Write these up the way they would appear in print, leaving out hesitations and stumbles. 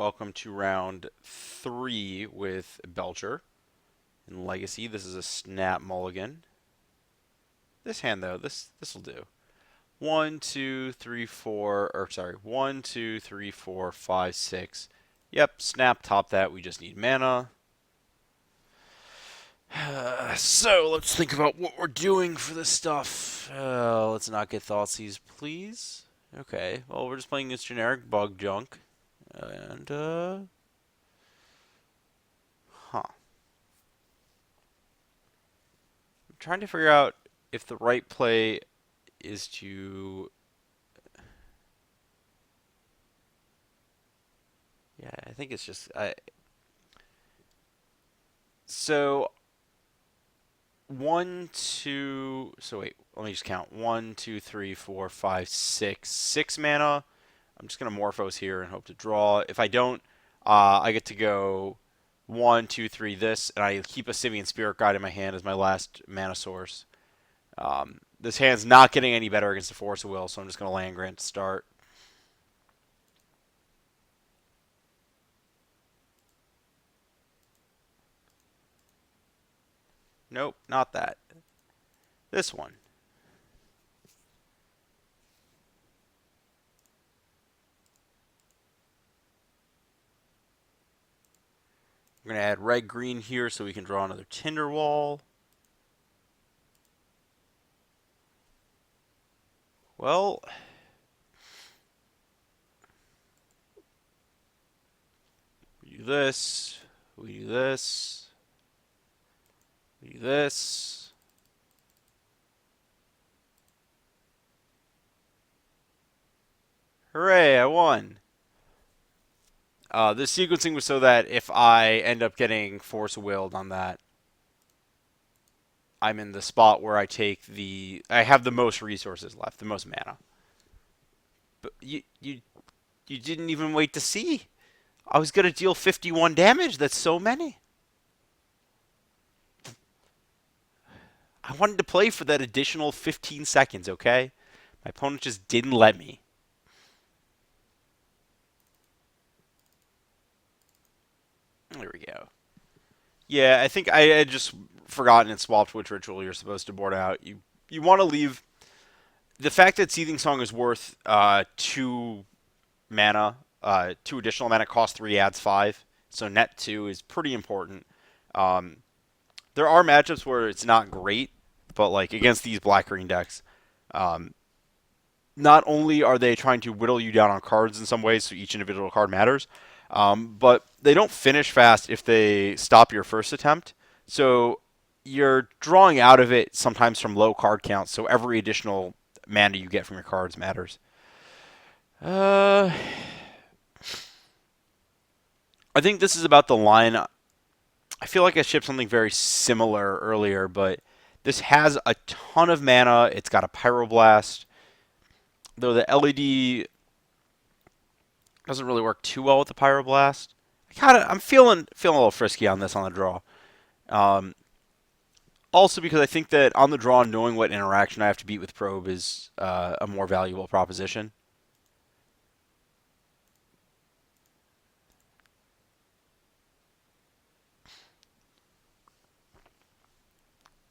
welcome to round 3 with Belcher in Legacy. This is a snap mulligan. This hand though, this will do. 1, 2, 3, 4, or sorry, 1, 2, 3, 4, 5, 6. Yep, snap top that. We just need mana. So let's think about what we're doing for this stuff. Let's not get Thoughtseize, please. Okay, well we're just playing this generic bug junk. And, huh. I'm trying to figure out if the right play is to... Yeah, I think it's just... So, 1, 2... So wait, let me just count. 1, 2, 3, 4, 5, 6. 6 mana. I'm just going to Morphos here and hope to draw. If I don't, I get to go 1, 2, 3 this, and I keep a Sivian Spirit Guide in my hand as my last mana source. This hand's not getting any better against the Force of Will, so I'm just going to land grant to start. Nope, not that. This one. We're going to add red-green here so we can draw another Tinderwall. Well, we do this, we do this, we do this. Hooray, I won. This sequencing was so that if I end up getting Force Willed on that, I'm in the spot where I have the most resources left, the most mana. But you didn't even wait to see. I was gonna deal 51 damage. That's so many. I wanted to play for that additional 15 seconds. Okay, my opponent just didn't let me. There we go. Yeah, I think I had just forgotten and swapped which ritual you're supposed to board out. You want to leave the fact that Seething Song is worth 2 mana, 2 additional mana, cost 3, adds 5. So net 2 is pretty important. Um, there are matchups where it's not great, but like against these black green decks, um, not only are they trying to whittle you down on cards in some ways, so each individual card matters, but they don't finish fast if they stop your first attempt. So you're drawing out of it sometimes from low card counts, so every additional mana you get from your cards matters. Uh, I think this is about the line. I feel like I shipped something very similar earlier, but this has a ton of mana. It's got a Pyroblast, though the LED doesn't really work too well with the Pyroblast. I'm feeling a little frisky on this on the draw. Um, Also because I think that on the draw, knowing what interaction I have to beat with Probe is a more valuable proposition.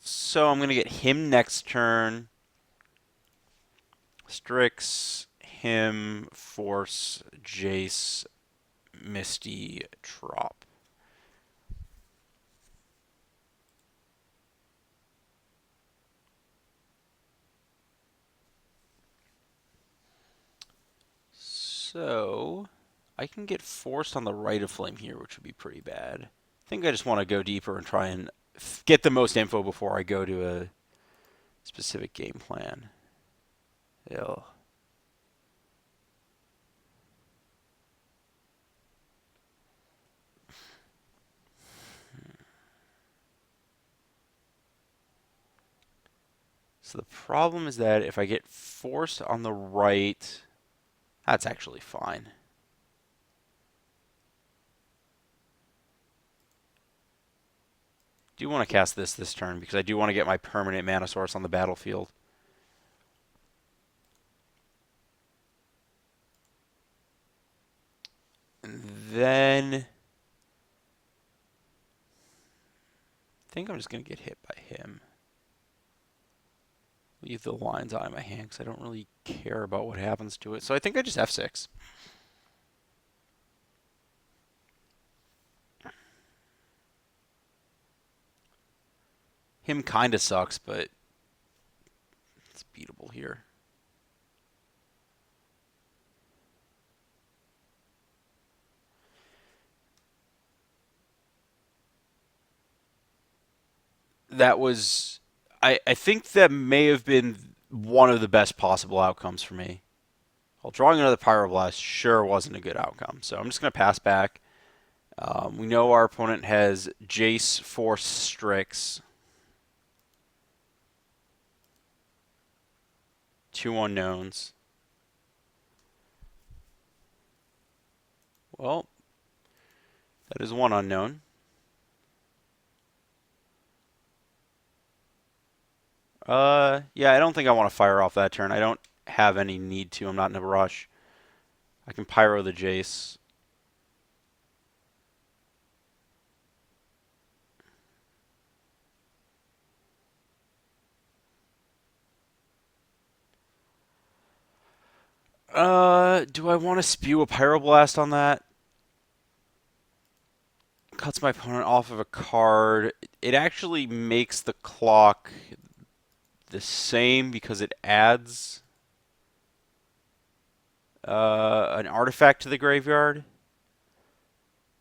So I'm going to get him next turn. Strix, him, Force, Jace, Misty, Trop. So I can get forced on the right of Flame here, which would be pretty bad. I think I just want to go deeper and try and get the most info before I go to a specific game plan. Ew. So the problem is that if I get forced on the right, that's actually fine. Do want to cast this turn because I do want to get my permanent mana source on the battlefield. think I'm just going to get hit by him. Leave the lines out of my hand because I don't really care about what happens to it. So I think I just F6. Him kind of sucks, but it's beatable here. That was... I think that may have been one of the best possible outcomes for me. Well, drawing another Pyroblast sure wasn't a good outcome, so I'm just going to pass back. We know our opponent has Jace, Force, Strix. 2 unknowns. Well, that is 1 unknown. Yeah, I don't think I want to fire off that turn. I don't have any need to. I'm not in a rush. I can Pyro the Jace. Do I want to spew a Pyroblast on that? Cuts my opponent off of a card. It actually makes the clock the same because it adds an artifact to the graveyard.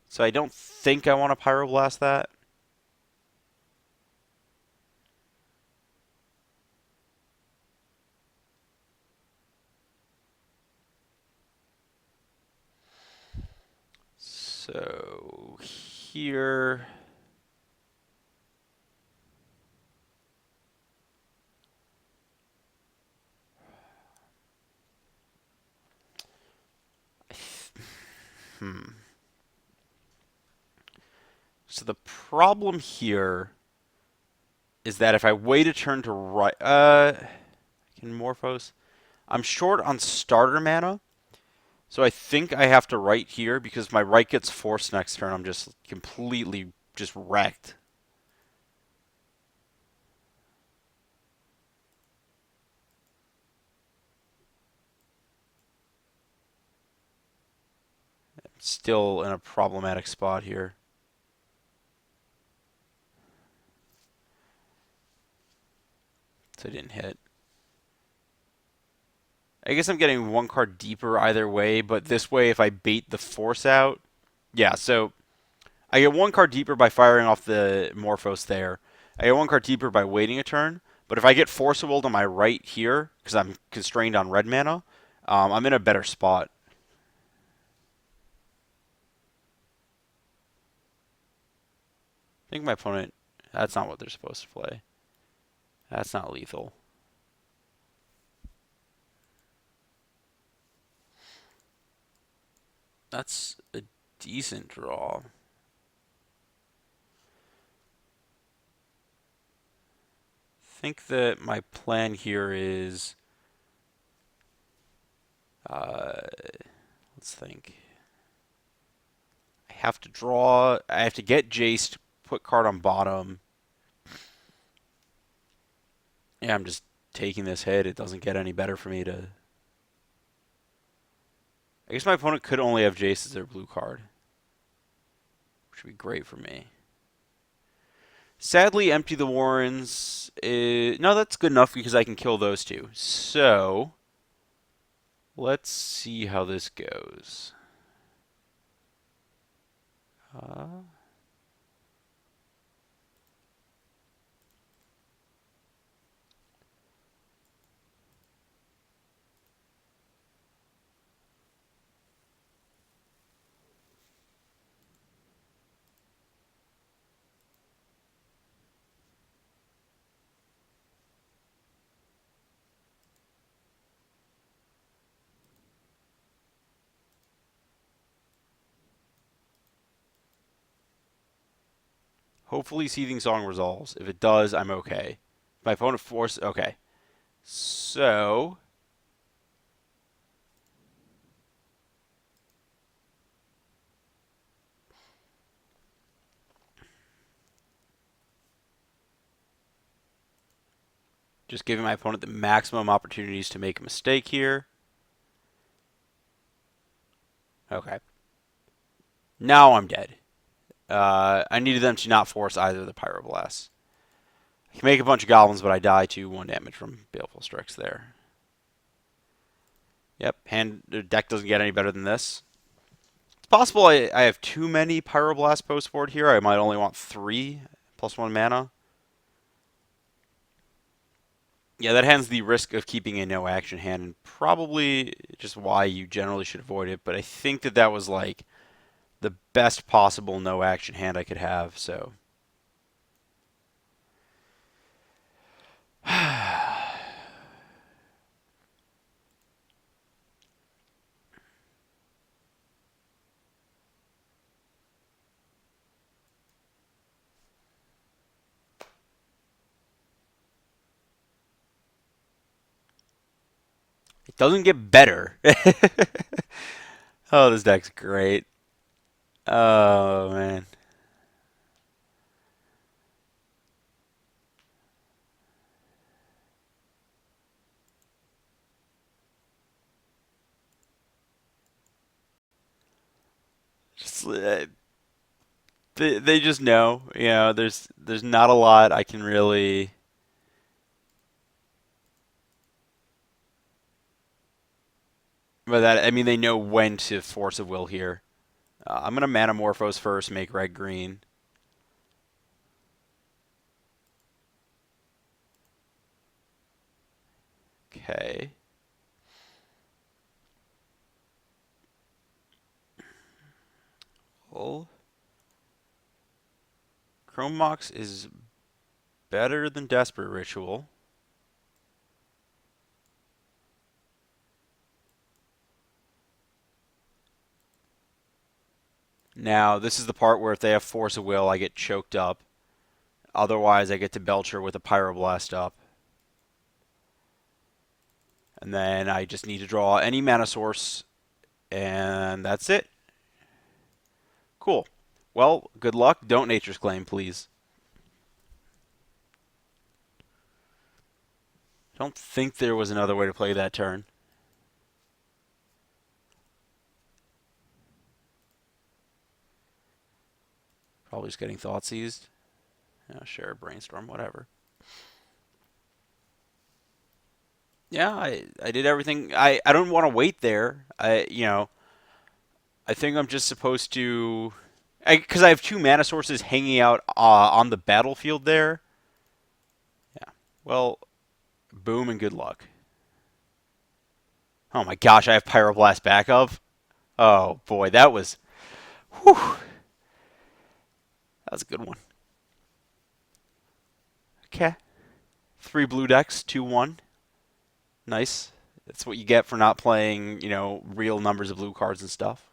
So I don't think I want to Pyroblast that. So here... So the problem here is that if I wait a turn to right... can Morphos... I'm short on starter mana, so I think I have to write here because my right gets forced next turn. I'm just completely just wrecked. I'm still in a problematic spot here. So I didn't hit. I guess I'm getting 1 card deeper either way, but this way if I bait the force out... Yeah, so I get 1 card deeper by firing off the Morphos there. I get 1 card deeper by waiting a turn. But if I get Force of Will to my right here, because I'm constrained on red mana, I'm in a better spot. I think my opponent... That's not what they're supposed to play. That's not lethal. That's a decent draw. I think that my plan here is... let's think. I have to draw... I have to get Jace to put card on bottom. Yeah, I'm just taking this hit. It doesn't get any better for me to... I guess my opponent could only have Jace as their blue card, which would be great for me. Sadly, empty the Warrens. No, that's good enough because I can kill those two. So, let's see how this goes. Hopefully Seething Song resolves. If it does, I'm okay. My opponent force... Okay. So... Just giving my opponent the maximum opportunities to make a mistake here. Okay. Now I'm dead. I needed them to not force either of the Pyroblasts. I can make a bunch of goblins, but I die to 1 damage from Baleful Strix there. Yep, the deck doesn't get any better than this. It's possible I have too many Pyroblast post board here. I might only want 3 plus 1 mana. Yeah, that hand's the risk of keeping a no action hand, and probably just why you generally should avoid it. But I think that was like the best possible no action hand I could have. So it doesn't get better. Oh, this deck's great. Oh man. Just they just know, there's not a lot I can really. But that I mean, they know when to force a will here. I'm gonna Manamorphose first, make red green. Okay. Well, Chrome Mox is better than Desperate Ritual. Now, this is the part where if they have Force of Will, I get choked up. Otherwise, I get to Belcher with a Pyroblast up. And then I just need to draw any mana source, and that's it. Cool. Well, good luck. Don't Nature's Claim, please. Don't think there was another way to play that turn. Probably just getting Thought Seized. Yeah, sure, Brainstorm, whatever. Yeah, I did everything. I don't want to wait there. I think I'm just supposed to, because I have 2 mana sources hanging out on the battlefield there. Yeah. Well, boom and good luck. Oh my gosh, I have Pyroblast backup. Oh boy, that was, whew, that was a good one. Okay. 3 blue decks, 2-1. Nice. That's what you get for not playing, real numbers of blue cards and stuff.